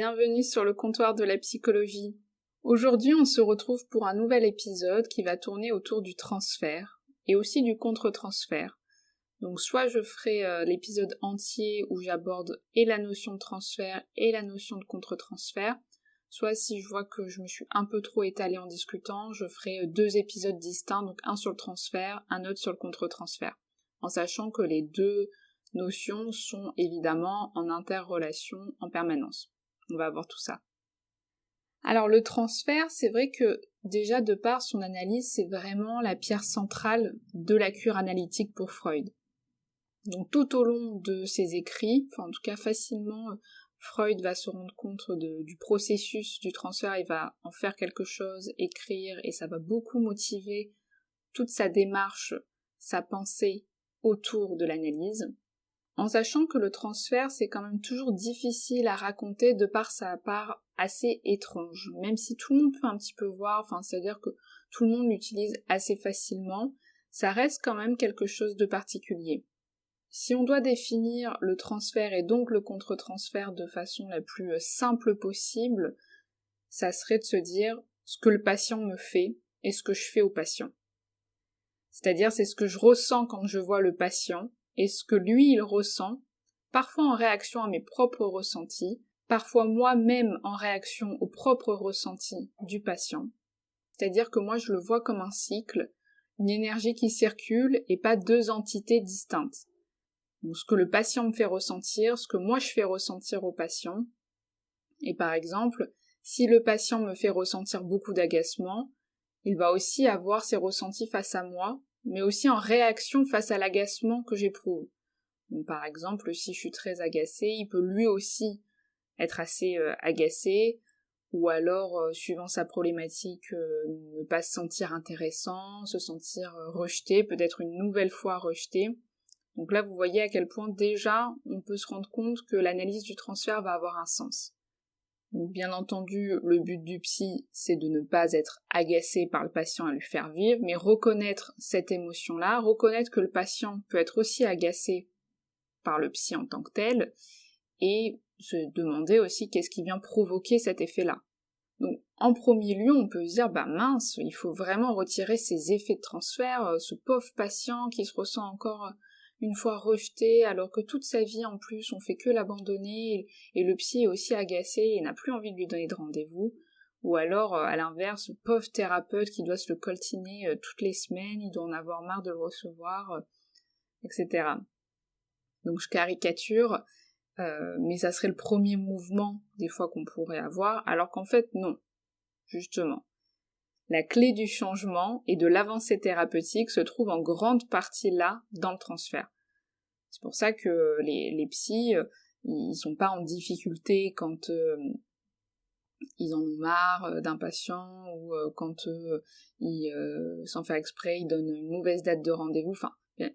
bienvenue sur le comptoir de la psychologie. Aujourd'hui, on se retrouve pour un nouvel épisode qui va tourner autour du transfert et aussi du contre-transfert. Donc soit je ferai l'épisode entier où j'aborde et la notion de transfert et la notion de contre-transfert, soit si je vois que je me suis un peu trop étalée en discutant, je ferai 2 épisodes distincts, donc un sur le transfert, un autre sur le contre-transfert, en sachant que les deux notions sont évidemment en interrelation en permanence. On va voir tout ça. Alors le transfert, c'est vrai que déjà de par son analyse, c'est vraiment la pierre centrale de la cure analytique pour Freud. Donc tout au long de ses écrits, en tout cas facilement, Freud va se rendre compte du processus du transfert, il va en faire quelque chose, écrire, et ça va beaucoup motiver toute sa démarche, sa pensée autour de l'analyse. En sachant que le transfert, c'est quand même toujours difficile à raconter de par sa part assez étrange, même si tout le monde peut un petit peu voir, c'est-à-dire que tout le monde l'utilise assez facilement, ça reste quand même quelque chose de particulier. Si on doit définir le transfert et donc le contre-transfert de façon la plus simple possible, ça serait de se dire ce que le patient me fait et ce que je fais au patient. C'est-à-dire c'est ce que je ressens quand je vois le patient, et ce que lui il ressent, parfois en réaction à mes propres ressentis, parfois moi-même en réaction aux propres ressentis du patient. C'est-à-dire que moi je le vois comme un cycle, une énergie qui circule et pas 2 entités distinctes. Donc ce que le patient me fait ressentir, ce que moi je fais ressentir au patient. Et par exemple, si le patient me fait ressentir beaucoup d'agacement, il va aussi avoir ses ressentis face à moi, mais aussi en réaction face à l'agacement que j'éprouve. Donc, par exemple, si je suis très agacée, il peut lui aussi être assez agacé, ou alors, suivant sa problématique, ne pas se sentir intéressant, se sentir rejeté, peut-être une nouvelle fois rejeté. Donc là, vous voyez à quel point déjà, on peut se rendre compte que l'analyse du transfert va avoir un sens. Donc bien entendu, le but du psy, c'est de ne pas être agacé par le patient à lui faire vivre, mais reconnaître cette émotion-là, reconnaître que le patient peut être aussi agacé par le psy en tant que tel, et se demander aussi qu'est-ce qui vient provoquer cet effet-là. Donc en premier lieu, on peut se dire, mince, il faut vraiment retirer ces effets de transfert, ce pauvre patient qui se ressent encore une fois rejeté, alors que toute sa vie en plus on fait que l'abandonner, et le psy est aussi agacé et n'a plus envie de lui donner de rendez-vous, ou alors à l'inverse, le pauvre thérapeute qui doit se le coltiner toutes les semaines, il doit en avoir marre de le recevoir, etc. Donc je caricature, mais ça serait le premier mouvement des fois qu'on pourrait avoir, alors qu'en fait non, justement. La clé du changement et de l'avancée thérapeutique se trouve en grande partie là, dans le transfert. C'est pour ça que les psys, ils sont pas en difficulté quand ils en ont marre d'un patient, ou quand ils, sans faire exprès, ils donnent une mauvaise date de rendez-vous.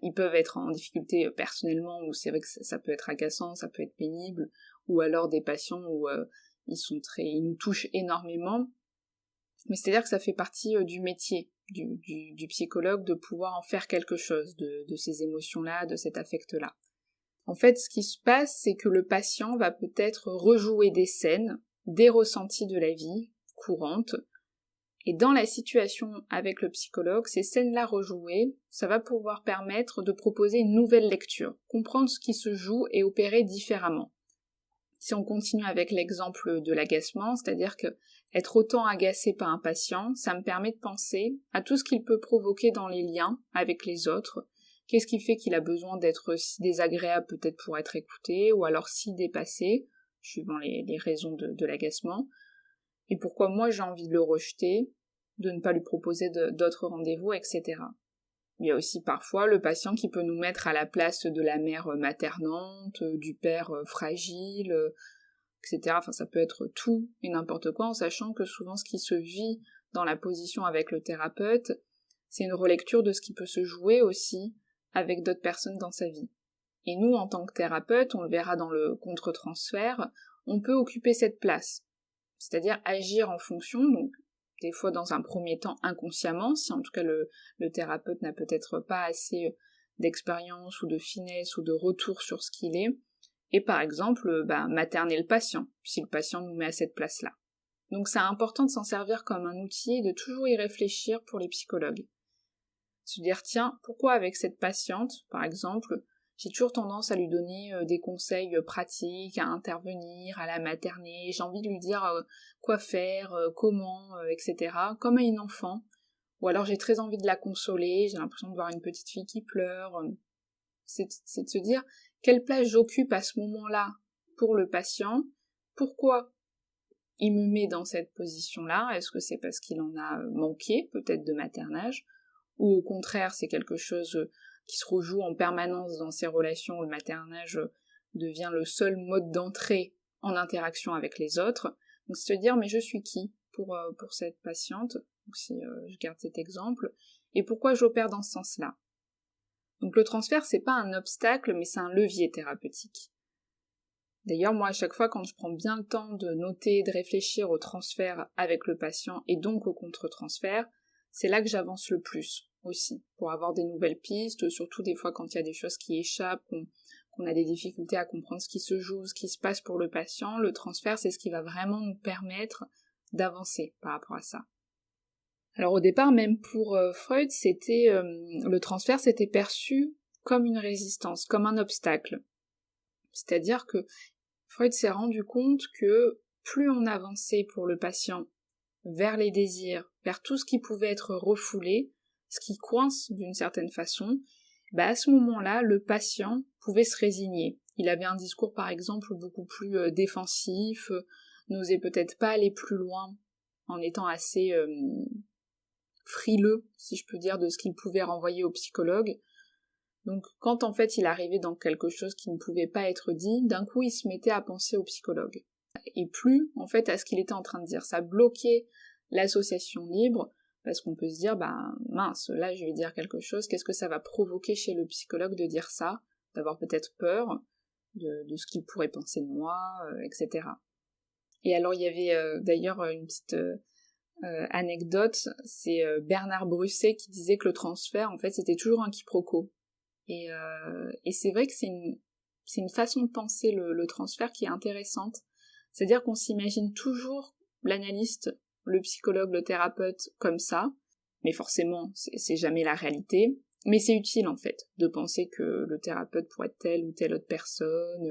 Ils peuvent être en difficulté personnellement, où c'est vrai que ça peut être agaçant, ça peut être pénible, ou alors des patients où ils nous touchent énormément. Mais c'est-à-dire que ça fait partie du métier du psychologue de pouvoir en faire quelque chose de ces émotions-là, de cet affect-là. En fait, ce qui se passe, c'est que le patient va peut-être rejouer des scènes, des ressentis de la vie courante, et dans la situation avec le psychologue, ces scènes-là rejouées, ça va pouvoir permettre de proposer une nouvelle lecture, comprendre ce qui se joue et opérer différemment. Si on continue avec l'exemple de l'agacement, c'est-à-dire que être autant agacé par un patient, ça me permet de penser à tout ce qu'il peut provoquer dans les liens avec les autres. Qu'est-ce qui fait qu'il a besoin d'être si désagréable peut-être pour être écouté, ou alors si dépassé, suivant les raisons de l'agacement, et pourquoi moi j'ai envie de le rejeter, de ne pas lui proposer d'autres rendez-vous, etc. Il y a aussi parfois le patient qui peut nous mettre à la place de la mère maternante, du père fragile, etc. Ça peut être tout et n'importe quoi, en sachant que souvent ce qui se vit dans la position avec le thérapeute, c'est une relecture de ce qui peut se jouer aussi avec d'autres personnes dans sa vie. Et nous, en tant que thérapeute, on le verra dans le contre-transfert, on peut occuper cette place, c'est-à-dire agir en fonction, donc des fois dans un premier temps inconsciemment, si en tout cas le thérapeute n'a peut-être pas assez d'expérience ou de finesse ou de retour sur ce qu'il est, et par exemple materner le patient, si le patient nous met à cette place-là. Donc c'est important de s'en servir comme un outil et de toujours y réfléchir pour les psychologues. Se dire, tiens, pourquoi avec cette patiente, par exemple, j'ai toujours tendance à lui donner des conseils pratiques, à intervenir, à la materner, j'ai envie de lui dire quoi faire, comment, etc., comme à une enfant, ou alors j'ai très envie de la consoler, j'ai l'impression de voir une petite fille qui pleure. C'est de se dire, quelle place j'occupe à ce moment-là pour le patient, pourquoi il me met dans cette position-là, est-ce que c'est parce qu'il en a manqué, peut-être de maternage, ou au contraire c'est quelque chose qui se rejoue en permanence dans ces relations où le maternage devient le seul mode d'entrée en interaction avec les autres. Donc c'est se dire mais je suis qui pour cette patiente, donc si je garde cet exemple, et pourquoi j'opère dans ce sens-là. Donc le transfert c'est pas un obstacle mais c'est un levier thérapeutique. D'ailleurs moi à chaque fois quand je prends bien le temps de noter, de réfléchir au transfert avec le patient et donc au contre-transfert, c'est là que j'avance le plus aussi, pour avoir des nouvelles pistes, surtout des fois quand il y a des choses qui échappent, qu'on a des difficultés à comprendre ce qui se joue, ce qui se passe pour le patient, le transfert c'est ce qui va vraiment nous permettre d'avancer par rapport à ça. Alors au départ, même pour Freud, le transfert c'était perçu comme une résistance, comme un obstacle. C'est-à-dire que Freud s'est rendu compte que plus on avançait pour le patient vers les désirs, vers tout ce qui pouvait être refoulé, ce qui coince d'une certaine façon, à ce moment-là, le patient pouvait se résigner. Il avait un discours par exemple beaucoup plus défensif, n'osait peut-être pas aller plus loin en étant assez frileux, si je peux dire, de ce qu'il pouvait renvoyer au psychologue. Donc quand en fait il arrivait dans quelque chose qui ne pouvait pas être dit, d'un coup il se mettait à penser au psychologue. Et plus en fait à ce qu'il était en train de dire. Ça bloquait l'association libre, parce qu'on peut se dire, mince, là je vais dire quelque chose, qu'est-ce que ça va provoquer chez le psychologue de dire ça, d'avoir peut-être peur de ce qu'il pourrait penser de moi, etc. Et alors il y avait d'ailleurs une petite anecdote, c'est Bernard Brusset qui disait que le transfert, en fait, c'était toujours un quiproquo. Et c'est vrai que c'est une façon de penser le transfert qui est intéressante. C'est-à-dire qu'on s'imagine toujours l'analyste, le psychologue, le thérapeute comme ça, mais forcément, c'est jamais la réalité. Mais c'est utile, en fait, de penser que le thérapeute pourrait être telle ou telle autre personne,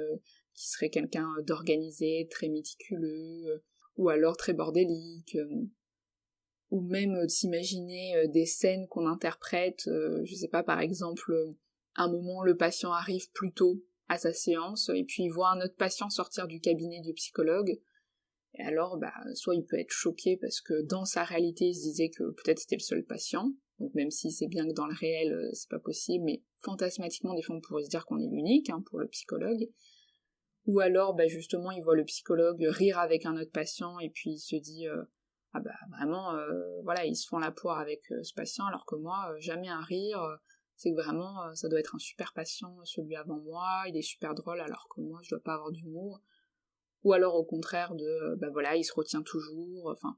qui serait quelqu'un d'organisé, très méticuleux, ou alors très bordélique, ou même s'imaginer des scènes qu'on interprète, je sais pas, par exemple, un moment le patient arrive plus tôt à sa séance, et puis il voit un autre patient sortir du cabinet du psychologue, et alors soit il peut être choqué parce que dans sa réalité il se disait que peut-être c'était le seul patient, donc même si c'est bien que dans le réel c'est pas possible, mais fantasmatiquement des fois on pourrait se dire qu'on est l'unique pour le psychologue, ou alors justement il voit le psychologue rire avec un autre patient et puis il se dit vraiment voilà, ils se font la poire avec ce patient alors que moi jamais un rire, c'est que vraiment ça doit être un super patient celui avant moi, il est super drôle alors que moi je dois pas avoir d'humour, ou alors au contraire de voilà, il se retient toujours, enfin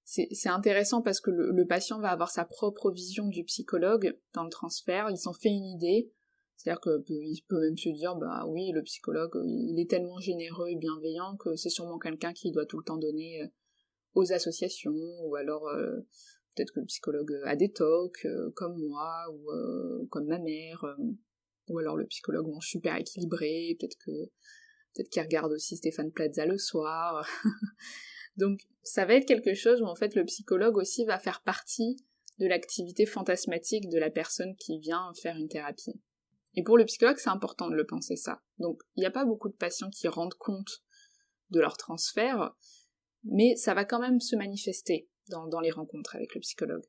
c'est intéressant parce que le patient va avoir sa propre vision du psychologue dans le transfert, il s'en fait une idée, c'est-à-dire qu'il peut même se dire oui, le psychologue il est tellement généreux et bienveillant que c'est sûrement quelqu'un qui doit tout le temps donner aux associations, ou alors peut-être que le psychologue a des tocs comme moi, ou comme ma mère, ou alors le psychologue mange super équilibré, peut-être qu'il regarde aussi Stéphane Plaza le soir. Donc ça va être quelque chose où en fait le psychologue aussi va faire partie de l'activité fantasmatique de la personne qui vient faire une thérapie. Et pour le psychologue, c'est important de le penser ça. Donc il n'y a pas beaucoup de patients qui rendent compte de leur transfert, mais ça va quand même se manifester dans les rencontres avec le psychologue.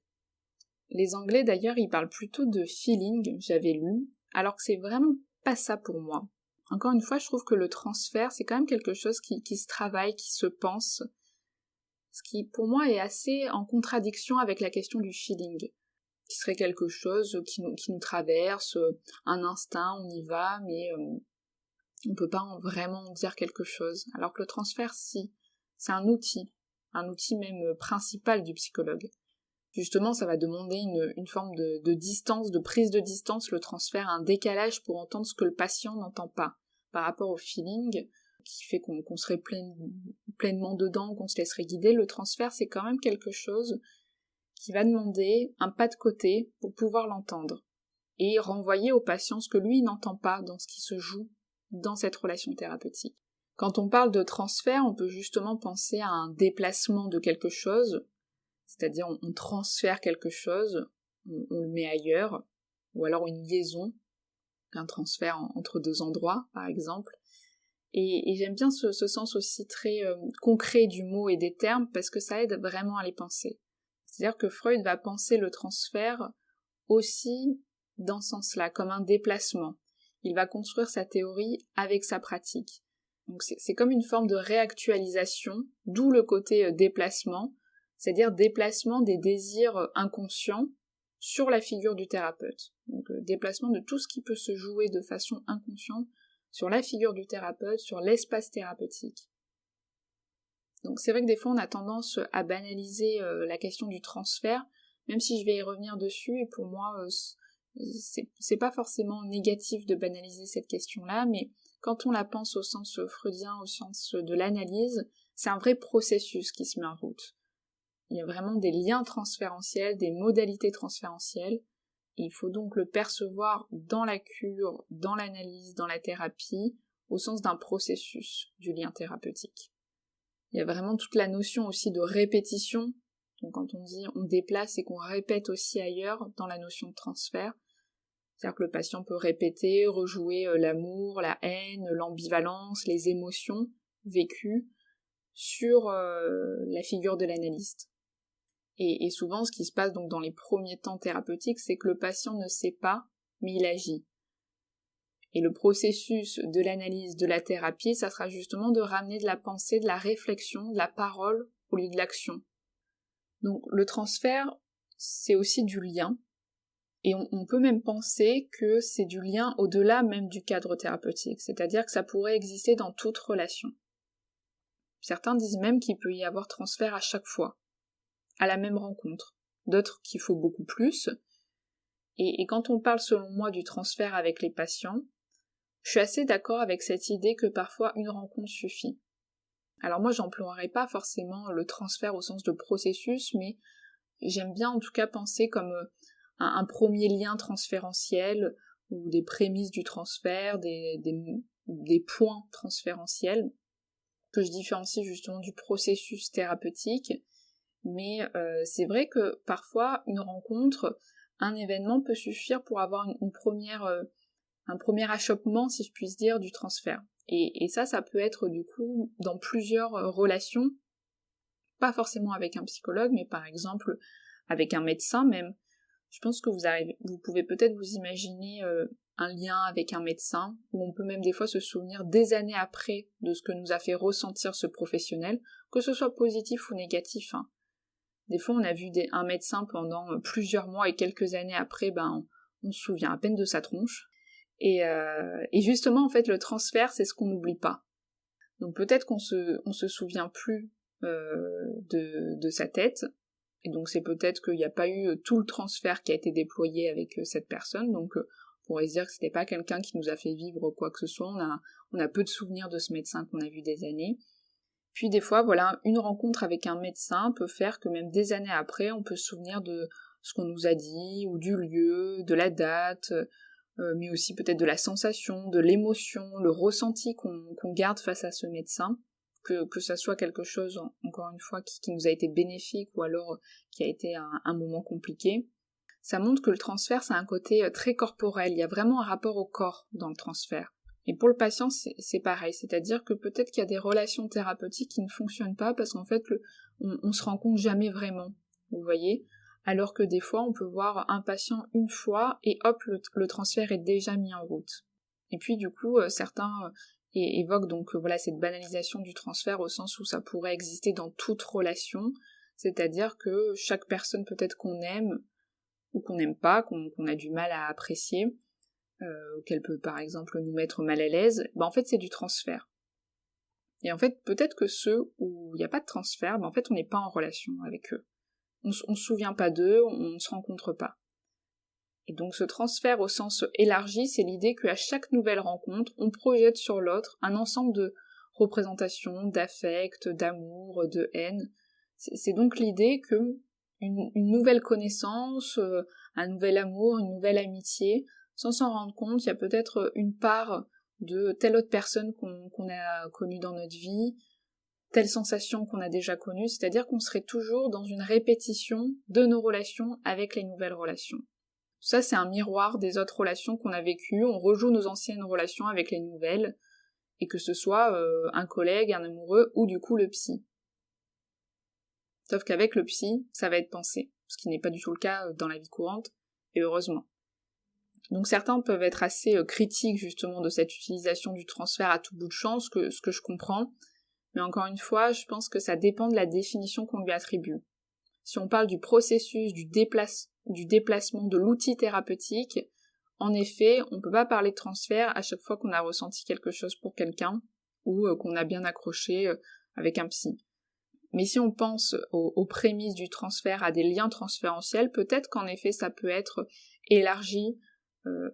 Les Anglais d'ailleurs, ils parlent plutôt de feeling, j'avais lu, alors que c'est vraiment pas ça pour moi. Encore une fois, je trouve que le transfert, c'est quand même quelque chose qui se travaille, qui se pense, ce qui pour moi est assez en contradiction avec la question du feeling, qui serait quelque chose qui nous traverse, un instinct, on y va, mais on peut pas vraiment en dire quelque chose. Alors que le transfert, si, c'est un outil même principal du psychologue. Justement, ça va demander une forme de distance, de prise de distance, le transfert, un décalage pour entendre ce que le patient n'entend pas. par rapport au feeling, qui fait qu'on serait pleinement dedans, qu'on se laisserait guider. Le transfert, c'est quand même quelque chose qui va demander un pas de côté pour pouvoir l'entendre et renvoyer au patient ce que lui n'entend pas dans ce qui se joue dans cette relation thérapeutique. Quand on parle de transfert, on peut justement penser à un déplacement de quelque chose, c'est-à-dire on transfère quelque chose, on le met ailleurs, ou alors une liaison, un transfert entre deux endroits, par exemple. Et j'aime bien ce sens aussi très concret du mot et des termes, parce que ça aide vraiment à les penser. C'est-à-dire que Freud va penser le transfert aussi dans ce sens-là, comme un déplacement. Il va construire sa théorie avec sa pratique. Donc c'est comme une forme de réactualisation, d'où le côté déplacement, c'est-à-dire déplacement des désirs inconscients sur la figure du thérapeute. Donc déplacement de tout ce qui peut se jouer de façon inconsciente sur la figure du thérapeute, sur l'espace thérapeutique. Donc c'est vrai que des fois on a tendance à banaliser la question du transfert, même si je vais y revenir dessus, et pour moi c'est pas forcément négatif de banaliser cette question-là, mais quand on la pense au sens freudien, au sens de l'analyse, c'est un vrai processus qui se met en route. Il y a vraiment des liens transférentiels, des modalités transférentielles, et il faut donc le percevoir dans la cure, dans l'analyse, dans la thérapie, au sens d'un processus du lien thérapeutique. Il y a vraiment toute la notion aussi de répétition. Donc quand on dit on déplace et qu'on répète aussi ailleurs dans la notion de transfert, c'est-à-dire que le patient peut répéter, rejouer l'amour, la haine, l'ambivalence, les émotions vécues sur la figure de l'analyste. Et souvent ce qui se passe donc dans les premiers temps thérapeutiques, c'est que le patient ne sait pas, mais il agit. Et le processus de l'analyse, de la thérapie, ça sera justement de ramener de la pensée, de la réflexion, de la parole au lieu de l'action. Donc le transfert, c'est aussi du lien, et on peut même penser que c'est du lien au-delà même du cadre thérapeutique, c'est-à-dire que ça pourrait exister dans toute relation. Certains disent même qu'il peut y avoir transfert à chaque fois, à la même rencontre, d'autres qu'il faut beaucoup plus, et quand on parle selon moi du transfert avec les patients, je suis assez d'accord avec cette idée que parfois une rencontre suffit. Alors moi j'emploierai pas forcément le transfert au sens de processus, mais j'aime bien en tout cas penser comme un premier lien transférentiel, ou des prémices du transfert, des points transférentiels, que je différencie justement du processus thérapeutique, mais c'est vrai que parfois une rencontre, un événement peut suffire pour avoir un premier achoppement, si je puis dire, du transfert. Et ça peut être du coup dans plusieurs relations, pas forcément avec un psychologue, mais par exemple avec un médecin même. Je pense que vous pouvez peut-être vous imaginer un lien avec un médecin, où on peut même des fois se souvenir des années après de ce que nous a fait ressentir ce professionnel, que ce soit positif ou négatif. Hein. Des fois on a vu un médecin pendant plusieurs mois et quelques années après, on se souvient à peine de sa tronche. Et justement, en fait, le transfert, c'est ce qu'on n'oublie pas. Donc peut-être qu'on se souvient plus de sa tête, et donc c'est peut-être qu'il n'y a pas eu tout le transfert qui a été déployé avec cette personne, donc on pourrait se dire que c'était pas quelqu'un qui nous a fait vivre quoi que ce soit, on a peu de souvenirs de ce médecin qu'on a vu des années. Puis des fois, voilà, une rencontre avec un médecin peut faire que même des années après, on peut se souvenir de ce qu'on nous a dit, ou du lieu, de la date, mais aussi peut-être de la sensation, de l'émotion, le ressenti qu'on garde face à ce médecin, que ça soit quelque chose, encore une fois, qui nous a été bénéfique, ou alors qui a été un moment compliqué. Ça montre que le transfert, c'est un côté très corporel, il y a vraiment un rapport au corps dans le transfert. Et pour le patient, c'est pareil, c'est-à-dire que peut-être qu'il y a des relations thérapeutiques qui ne fonctionnent pas, parce qu'en fait, on se rend compte jamais vraiment, vous voyez, alors que des fois, on peut voir un patient une fois, et hop, le transfert est déjà mis en route. Et puis du coup, certains évoquent donc voilà cette banalisation du transfert au sens où ça pourrait exister dans toute relation, c'est-à-dire que chaque personne peut-être qu'on aime, ou qu'on n'aime pas, qu'on a du mal à apprécier, qu'elle peut par exemple nous mettre mal à l'aise, en fait c'est du transfert. Et en fait peut-être que ceux où il n'y a pas de transfert, en fait on n'est pas en relation avec eux. On se souvient pas d'eux, on ne se rencontre pas. Et donc ce transfert au sens élargi, c'est l'idée qu'à chaque nouvelle rencontre, on projette sur l'autre un ensemble de représentations, d'affect, d'amour, de haine. C'est donc l'idée que une nouvelle connaissance, un nouvel amour, une nouvelle amitié, sans s'en rendre compte, il y a peut-être une part de telle autre personne qu'on a connue dans notre vie, telle sensation qu'on a déjà connue, c'est-à-dire qu'on serait toujours dans une répétition de nos relations avec les nouvelles relations. Ça, c'est un miroir des autres relations qu'on a vécues, on rejoue nos anciennes relations avec les nouvelles, et que ce soit un collègue, un amoureux, ou du coup le psy. Sauf qu'avec le psy, ça va être pensé, ce qui n'est pas du tout le cas dans la vie courante, et heureusement. Donc certains peuvent être assez critiques justement de cette utilisation du transfert à tout bout de champ, ce que je comprends, mais encore une fois, je pense que ça dépend de la définition qu'on lui attribue. Si on parle du processus, du déplacement de l'outil thérapeutique, en effet, on ne peut pas parler de transfert à chaque fois qu'on a ressenti quelque chose pour quelqu'un, ou qu'on a bien accroché avec un psy. Mais si on pense aux prémices du transfert, à des liens transférentiels, peut-être qu'en effet ça peut être élargi,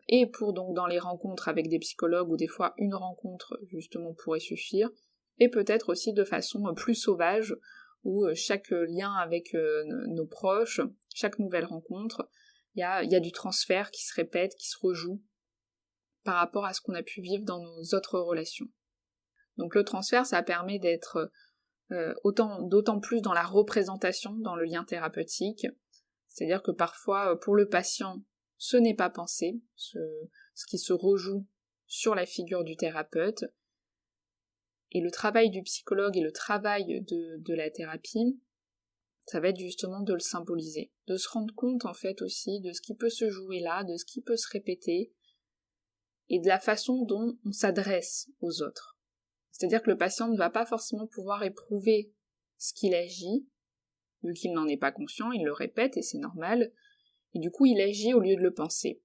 et pour donc dans les rencontres avec des psychologues, ou des fois une rencontre justement pourrait suffire, et peut-être aussi de façon plus sauvage, où chaque lien avec nos proches, chaque nouvelle rencontre, il y a du transfert qui se répète, qui se rejoue par rapport à ce qu'on a pu vivre dans nos autres relations. Donc le transfert, ça permet d'être d'autant plus dans la représentation, dans le lien thérapeutique, c'est-à-dire que parfois, pour le patient, ce n'est pas pensé, ce qui se rejoue sur la figure du thérapeute, et le travail du psychologue et le travail de la thérapie, ça va être justement de le symboliser, de se rendre compte en fait aussi de ce qui peut se jouer là, de ce qui peut se répéter, et de la façon dont on s'adresse aux autres. C'est-à-dire que le patient ne va pas forcément pouvoir éprouver ce qu'il agit, vu qu'il n'en est pas conscient, il le répète et c'est normal, et du coup il agit au lieu de le penser.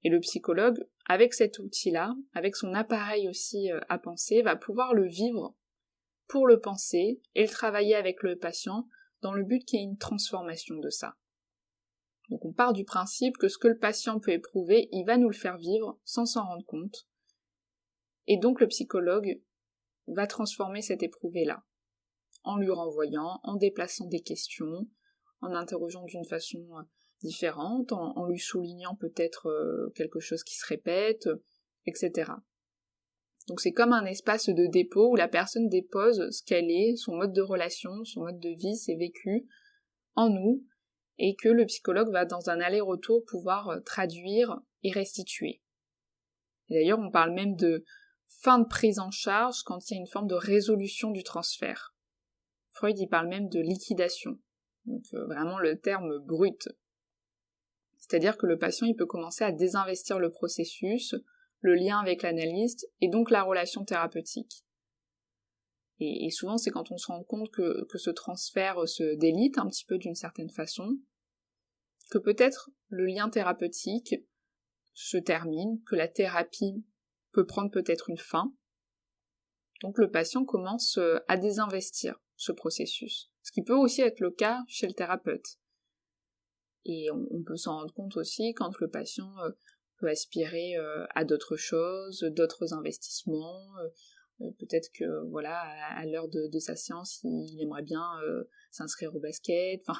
Et le psychologue, avec cet outil-là, avec son appareil aussi à penser, va pouvoir le vivre pour le penser et le travailler avec le patient dans le but qu'il y ait une transformation de ça. Donc on part du principe que ce que le patient peut éprouver, il va nous le faire vivre sans s'en rendre compte. Et donc le psychologue va transformer cet éprouvé-là, en lui renvoyant, en déplaçant des questions, en interrogeant d'une façon différente, en lui soulignant peut-être quelque chose qui se répète, etc. Donc c'est comme un espace de dépôt où la personne dépose ce qu'elle est, son mode de relation, son mode de vie, ses vécus, en nous, et que le psychologue va dans un aller-retour pouvoir traduire et restituer. Et d'ailleurs on parle même de fin de prise en charge quand il y a une forme de résolution du transfert. Freud y parle même de liquidation, donc vraiment le terme brut. C'est-à-dire que le patient il peut commencer à désinvestir le processus, le lien avec l'analyste, et donc la relation thérapeutique. Et souvent c'est quand on se rend compte que ce transfert se délite un petit peu d'une certaine façon, que peut-être le lien thérapeutique se termine, que la thérapie peut prendre peut-être une fin, donc le patient commence à désinvestir ce processus. Ce qui peut aussi être le cas chez le thérapeute. Et on peut s'en rendre compte aussi quand le patient peut aspirer à d'autres choses, d'autres investissements, peut-être que voilà, à l'heure de sa séance, il aimerait bien s'inscrire au basket, enfin,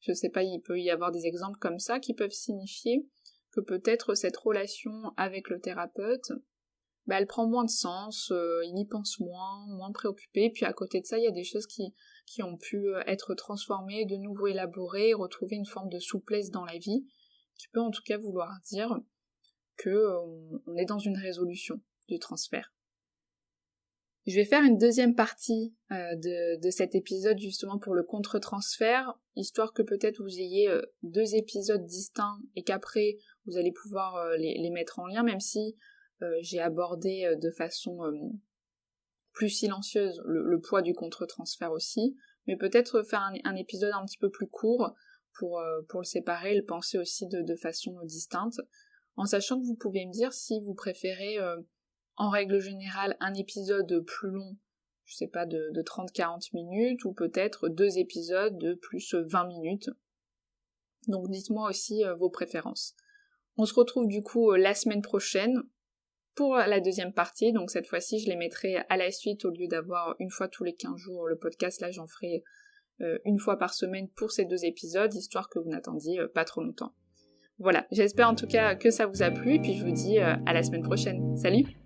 je sais pas, il peut y avoir des exemples comme ça qui peuvent signifier que peut-être cette relation avec le thérapeute, elle prend moins de sens, il y pense moins préoccupé, puis à côté de ça, il y a des choses qui ont pu être transformées, de nouveau élaborées, retrouver une forme de souplesse dans la vie, qui peut en tout cas vouloir dire que on est dans une résolution du transfert. Je vais faire une deuxième partie de cet épisode justement pour le contre-transfert, histoire que peut-être vous ayez deux épisodes distincts et qu'après vous allez pouvoir les mettre en lien, même si j'ai abordé de façon plus silencieuse le poids du contre-transfert aussi, mais peut-être faire un épisode un petit peu plus court pour le séparer, le penser aussi de façon distincte, en sachant que vous pouvez me dire si vous préférez en règle générale un épisode plus long, je sais pas, de 30-40 minutes, ou peut-être deux épisodes de plus 20 minutes. Donc dites-moi aussi vos préférences. On se retrouve du coup la semaine prochaine pour la deuxième partie, donc cette fois-ci je les mettrai à la suite au lieu d'avoir une fois tous les 15 jours le podcast, là j'en ferai une fois par semaine pour ces 2 épisodes, histoire que vous n'attendiez pas trop longtemps. Voilà, j'espère en tout cas que ça vous a plu, et puis je vous dis à la semaine prochaine. Salut!